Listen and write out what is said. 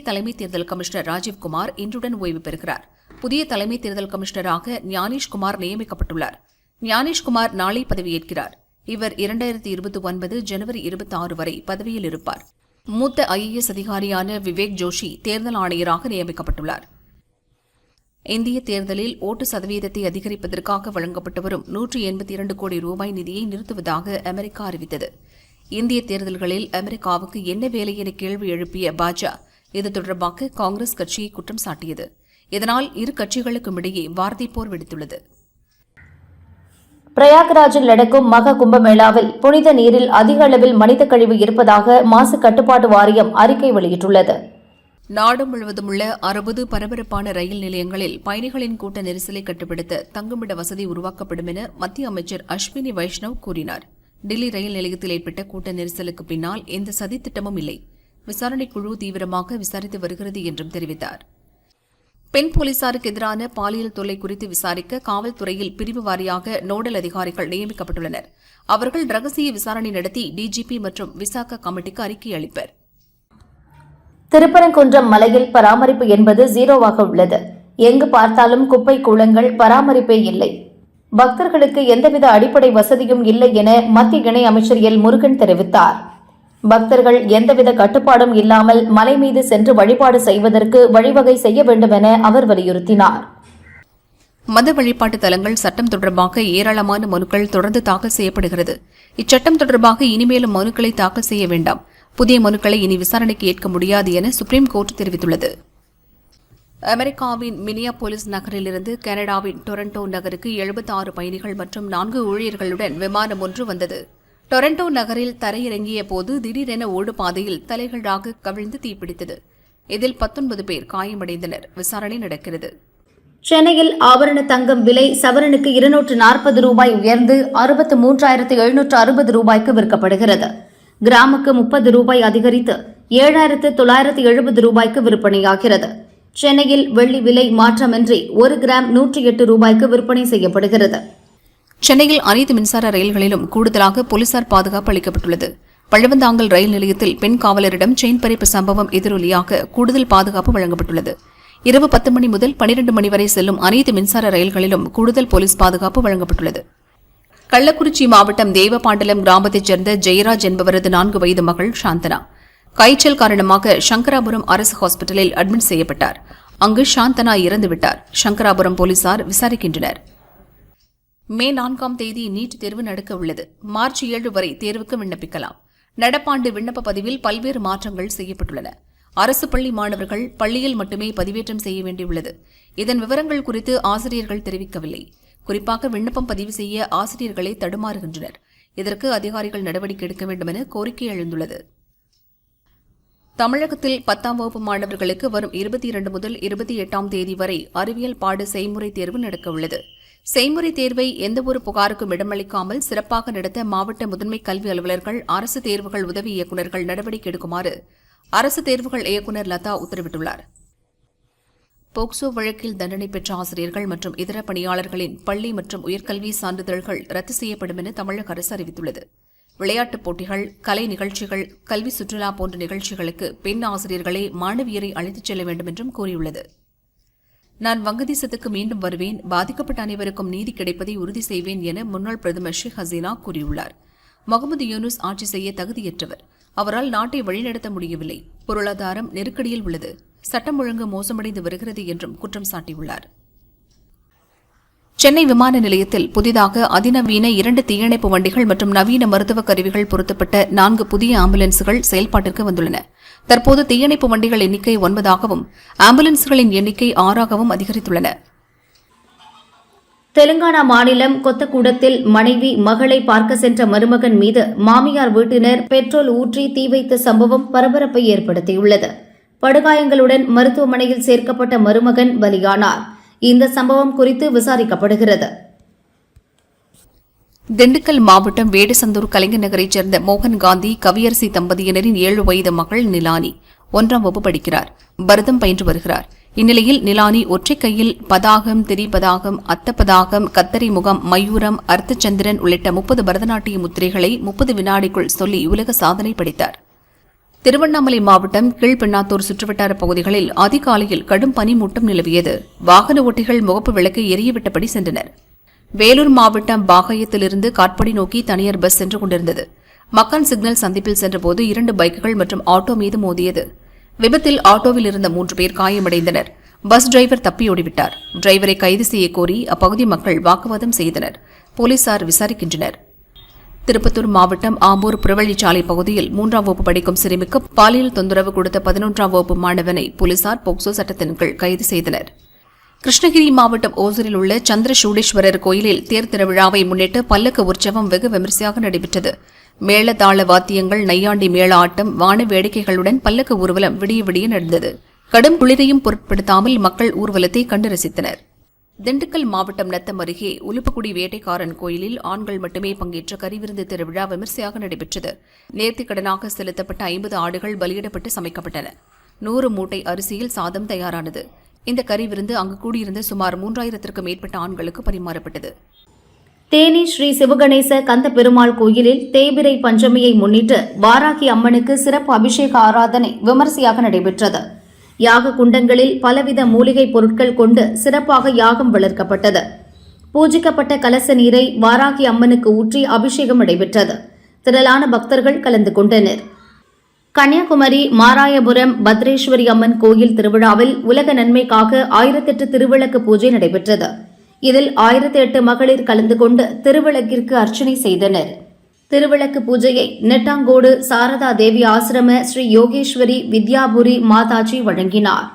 தலைமை தேர்தல் கமிஷனர் ராஜீவ்குமார் இன்றுடன் ஓய்வு பெறுகிறார். புதிய தலைமை தேர்தல் கமிஷனராக ஞானேஷ்குமார் நியமிக்கப்பட்டுள்ளார். ஞானேஷ்குமார் நாளை பதவியேற்கிறார். இவர் 2029 ஜனவரி 26 வரை பதவியில் இருப்பார். மூத்த IAS அதிகாரியான விவேக் ஜோஷி தேர்தல் ஆணையராக நியமிக்கப்பட்டுள்ளார். இந்திய தேர்தலில் ஓட்டு சதவீதத்தை அதிகரிப்பதற்காக வழங்கப்பட்டு வரும் 182 கோடி ரூபாய் நிதியை நிறுத்துவதாக அமெரிக்கா அறிவித்தது. இந்திய தேர்தல்களில் அமெரிக்காவுக்கு என்ன வேலை என கேள்வி எழுப்பிய பாஜக இது தொடர்பாக காங்கிரஸ் கட்சியை குற்றம் சாட்டியது. இதனால் இரு கட்சிகளுக்கும் இடையே வார்த்தை போர் வெடித்துள்ளது. பிரயாக்ராஜில் நடக்கும் மகா கும்பமேளாவில் புனித நீரில் அதிக அளவில் மனித கழிவு இருப்பதாக மாசு கட்டுப்பாட்டு வாரியம் அறிக்கை வெளியிட்டுள்ளது. நாடு முழுவதும் உள்ள 60 பரபரப்பான ரயில் நிலையங்களில் பயணிகளின் கூட்ட நெரிசலை கட்டுப்படுத்த தங்குமிட வசதி உருவாக்கப்படும் என மத்திய அமைச்சர் அஸ்வினி வைஷ்ணவ் கூறினார். டில்லி ரயில் நிலையத்தில் ஏற்பட்ட கூட்ட நெரிசலுக்கு பின்னால் எந்த சதித்திட்டமும் இல்லை. விசாரணைக் குழு தீவிரமாக விசாரித்து வருகிறது என்றும் தெரிவித்தார். பெண் போலீசாருக்கு எதிரான பாலியல் தொல்லை குறித்து விசாரிக்க காவல்துறையில் பிரிவு வாரியாக நோடல் அதிகாரிகள் நியமிக்கப்பட்டுள்ளனர். அவர்கள் ரகசிய விசாரணை நடத்தி டிஜிபி மற்றும் விசாகா கமிட்டிக்கு அறிக்கை அளிப்பர். திருப்பரங்குன்றம் மலையில் பராமரிப்பு என்பது ஜீரோவாக உள்ளது. எங்கு பார்த்தாலும் குப்பை கூளங்கள், பராமரிப்பே இல்லை. பக்தர்களுக்கு எந்தவித அடிப்படை வசதியும் இல்லை என மத்திய இணை அமைச்சர் எல் முருகன் தெரிவித்தார். பக்தர்கள் எந்தவித கட்டுப்பாடும் இல்லாமல் மலை மீது சென்று வழிபாடு செய்வதற்கு வழிவகை செய்ய வேண்டும் என அவர் வலியுறுத்தினார். மத வழிபாட்டு தலங்கள் சட்டம் தொடர்பாக ஏராளமான மனுக்கள் தொடர்ந்து தாக்கல் செய்யப்படுகிறது. இச்சட்டம் தொடர்பாக இனிமேலும் மனுக்களை தாக்கல் செய்ய வேண்டாம். புதிய மனுக்களை இனி விசாரணைக்கு ஏற்க முடியாது என சுப்ரீம் கோர்ட் தெரிவித்துள்ளது. அமெரிக்காவின் மினியாபோலிஸ் நகரிலிருந்து கனடாவின் டொரண்டோ நகருக்கு 76 பயணிகள் மற்றும் 4 ஊழியர்களுடன் விமானம் ஒன்று வந்தது. டொரண்டோ நகரில் தரையிறங்கிய போது திடீரென ஓடுபாதையில் தலைகளாக கவிழ்ந்து தீப்பிடித்தது. இதில் 19 பேர் காயமடைந்தனர். விசாரணை நடக்கிறது. சென்னையில் ஆபரண தங்கம் விலை சவரனுக்கு 240 ரூபாய் உயர்ந்து 63,760 ரூபாய்க்கு விற்கப்படுகிறது. கிராமுக்கு 30 ரூபாய் அதிகரித்து 7,970 ரூபாய்க்கு விற்பனையாகிறது. சென்னையில் வெள்ளி விலை மாற்றமின்றி 1 கிராம் 108 ரூபாய்க்கு விற்பனை செய்யப்படுகிறது. சென்னையில் அனைத்து மின்சார ரயில்களிலும் கூடுதலாக போலீசார் பாதுகாப்பு அளிக்கப்பட்டுள்ளது. பழவந்தாங்கல் ரயில் நிலையத்தில் பெண் காவலரிடம் செயின் பறிப்பு சம்பவம் எதிரொலியாக கூடுதல் பாதுகாப்பு வழங்கப்பட்டுள்ளது. இரவு 10 மணி முதல் 12 மணி வரை செல்லும் அனைத்து மின்சார ரயில்களிலும் கூடுதல் போலீஸ் பாதுகாப்பு வழங்கப்பட்டுள்ளது. கள்ளக்குறிச்சி மாவட்டம் தேவபாண்டலம் கிராமத்தைச் சேர்ந்த ஜெயராஜ் என்பவரது 4 வயது மகள் சாந்தனா காய்ச்சல் காரணமாக சங்கராபுரம் அரசு ஹாஸ்பிட்டலில் அட்மிட் செய்யப்பட்டார். அங்கு சாந்தனா இறந்துவிட்டார். சங்கராபுரம் போலீசார் விசாரிக்கின்றனர். மே 4ஆம் தேதி நீட் தேர்வு நடக்க உள்ளது. மார்ச் 7 வரை தேர்வுக்கு விண்ணப்பிக்கலாம். நடப்பாண்டு விண்ணப்ப பதிவில் பல்வேறு மாற்றங்கள் செய்யப்பட்டுள்ளன. அரசு பள்ளி மாணவர்கள் பள்ளியில் மட்டுமே பதிவேற்றம் செய்ய வேண்டியுள்ளது. இதன் விவரங்கள் குறித்து ஆசிரியர்கள் தெரிவிக்கவில்லை. குறிப்பாக விண்ணப்பம் பதிவு செய்ய ஆசிரியர்களே தடுமாறுகின்றனர். இதற்கு அதிகாரிகள் நடவடிக்கை எடுக்க வேண்டும் என கோரிக்கை எழுந்துள்ளது. தமிழகத்தில் 10ஆம் வகுப்பு மாணவர்களுக்கு வரும் 22 முதல் 28ஆம் தேதி வரை அறிவியல் பாட செய்முறை தேர்வு நடக்கவுள்ளது. செய்முறை தேர்வை எந்தவொரு புகாருக்கும் இடமளிக்காமல் சிறப்பாக நடத்த மாவட்ட முதன்மை கல்வி அலுவலர்கள், அரசு தேர்வுகள் உதவி இயக்குநர்கள் நடவடிக்கை எடுக்குமாறு அரசு தேர்வுகள் இயக்குநர் லதா உத்தரவிட்டுள்ளார். போக்சோ வழக்கில் தண்டனை பெற்ற ஆசிரியர்கள் மற்றும் இதர பணியாளர்களின் பள்ளி மற்றும் உயர்கல்வி சான்றிதழ்கள் ரத்து செய்யப்படும் என தமிழக அரசு அறிவித்துள்ளது. விளையாட்டுப் போட்டிகள், கலை நிகழ்ச்சிகள், கல்வி சுற்றுலா போன்ற நிகழ்ச்சிகளுக்கு பெண் ஆசிரியர்களே மாணவியரை அழைத்துச் செல்ல வேண்டும் என்றும் கூறியுள்ளது. நான் வங்கதேசத்துக்கு மீண்டும் வருவேன், பாதிக்கப்பட்ட அனைவருக்கும் நீதி கிடைப்பதை உறுதி செய்வேன் என முன்னாள் பிரதமர் ஷேக் ஹசீனா கூறியுள்ளார். முகமது யூனுஸ் ஆட்சி செய்ய தகுதியற்றவர். அவரால் நாட்டை வழிநடத்த முடியவில்லை. பொருளாதாரம் நெருக்கடியில் உள்ளது. சட்டம் ஒழுங்கு மோசமடைந்து வருகிறது என்றும் குற்றம் சாட்டியுள்ளார். சென்னை விமான நிலையத்தில் புதிதாக அதிநவீன 2 தீயணைப்பு வண்டிகள் மற்றும் நவீன மருத்துவ கருவிகள் பொருத்தப்பட்ட 4 புதிய ஆம்புலன்ஸ்கள் செயல்பாட்டிற்கு வந்துள்ளன. தற்போது தீயணைப்பு வண்டிகள் எண்ணிக்கை 9ஆகவும் ஆம்புலன்ஸ்களின் எண்ணிக்கை 6ஆகவும் அதிகரித்துள்ளன. தெலுங்கானா மாநிலம் கொத்தக்கூடத்தில் மனைவி மகளை பார்க்க சென்ற மருமகன் மீது மாமியார் வீட்டினர் பெட்ரோல் ஊற்றி தீ வைத்த சம்பவம் பரபரப்பை ஏற்படுத்தியுள்ளது. படுகாயங்களுடன் மருத்துவமனையில் சேர்க்கப்பட்ட மருமகன் பலியானார். இந்த சம்பவம் குறித்து விசாரிக்கப்படுகிறது. திண்டுக்கல் மாவட்டம் வேடசந்தூர் கலைஞர் நகரைச் சேர்ந்த மோகன் காந்தி கவியரசி தம்பதியினரின் 7 வயது மகள் நிலானி 1ஆம் வகுப்பு படிக்கிறார். பரதம் பயின்று வருகிறார். இந்நிலையில் நிலானி ஒற்றை கையில் பதாகம், திரிபதாகம், அத்தப்பதாகம், கத்தரி முகம், மயூரம், அர்த்தச்சந்திரன் உள்ளிட்ட 30 பரதநாட்டிய முத்திரைகளை 30 வினாடிக்குள் சொல்லி உலக சாதனை படைத்தார். திருவண்ணாமலை மாவட்டம் கீழ்பெண்ணாத்தூர் சுற்றுவட்டார பகுதிகளில் அதிகாலையில் கடும் பனிமூட்டம் நிலவியது. வாகன ஓட்டிகள் முகப்பு விளக்கை எரியவிட்டபடி சென்றனர். வேலூர் மாவட்டம் பாகாயத்திலிருந்து காட்பாடி நோக்கி தனியார் பஸ் சென்று கொண்டிருந்தது. மக்கான் சிக்னல் சந்திப்பில் சென்றபோது 2 பைக்குகள் மற்றும் ஆட்டோ மீது மோதியது. விபத்தில் ஆட்டோவில் இருந்த 3 பேர் காயமடைந்தனர். பஸ் டிரைவர் தப்பியோடிவிட்டார். டிரைவரை கைது செய்ய கோரி அப்பகுதி மக்கள் வாக்குவாதம் செய்தனர். போலீசார் விசாரிக்கின்றனர். திருப்பத்தூர் மாவட்டம் ஆம்பூர் புறவழிச்சாலை பகுதியில் 3ஆம் வகுப்பு படிக்கும் சிறுமிக்கு பாலியல் தொந்தரவு கொடுத்த 11ஆம் வகுப்பு மாணவனை போலீசார் போக்சோ சட்டத்தின் கீழ் கைது செய்தனர். கிருஷ்ணகிரி மாவட்டம் ஓசூரில் உள்ள சந்திரசூடேஸ்வரர் கோயிலில் தேர் திருவிழாவை முன்னிட்டு பல்லக்கு உற்சவம் வெகு விமரிசையாக நடைபெற்றது. மேளதாள வாத்தியங்கள், நையாண்டி மேள ஆட்டம், வான வேடிக்கைகளுடன் பல்லக்கு ஊர்வலம் விடிய விடிய நடந்தது. கடும் குளிரையும் பொருட்படுத்தாமல் மக்கள் ஊர்வலத்தை கண்டு ரசித்தனர். திண்டுக்கல் மாவட்டம் நத்தம் அருகே உலுப்புக்குடி வேட்டைக்காரன் கோயிலில் ஆண்கள் மட்டுமே பங்கேற்ற கறிவிருந்து திருவிழா விமரிசையாக நடைபெற்றது. நேர்த்திக்கடனாக செலுத்தப்பட்ட 50 ஆடுகள் பலியிடப்பட்டு சமைக்கப்பட்டன. 100 மூட்டை அரிசியில் சாதம் தயாரானது. இந்த கறிவிருந்து அங்கு கூடியிருந்த சுமார் 3000த்திற்கும் மேற்பட்ட ஆண்களுக்கு பரிமாறப்பட்டது. தேனி ஸ்ரீ சிவகணேச கந்த பெருமாள் கோயிலில் தேய்பிறை பஞ்சமியை முன்னிட்டு வாராகி அம்மனுக்கு சிறப்பு அபிஷேக ஆராதனை விமரிசையாக நடைபெற்றது. யாக குண்டங்களில் பலவித மூலிகை பொருட்கள் கொண்டு சிறப்பாக யாகம் வளர்க்கப்பட்டது. பூஜிக்கப்பட்ட கலச நீரை வாராகி அம்மனுக்கு ஊற்றி அபிஷேகம் நடைபெற்றது. திரளான பக்தர்கள் கலந்து கொண்டனர். கன்னியாகுமரி மாராயபுரம் பத்ரேஸ்வரி அம்மன் கோயில் திருவிழாவில் உலக நன்மைக்காக 1008 திருவிளக்கு பூஜை நடைபெற்றது. இதில் 1008 மகளிர் கலந்து கொண்டு திருவிளக்கிற்கு அர்ச்சனை செய்தனர். திருவிளக்கு பூஜையை நெட்டாங்கோடு சாரதா தேவி ஆசிரம ஸ்ரீ யோகேஸ்வரி வித்யாபுரி மாதாஜி வழங்கினார்.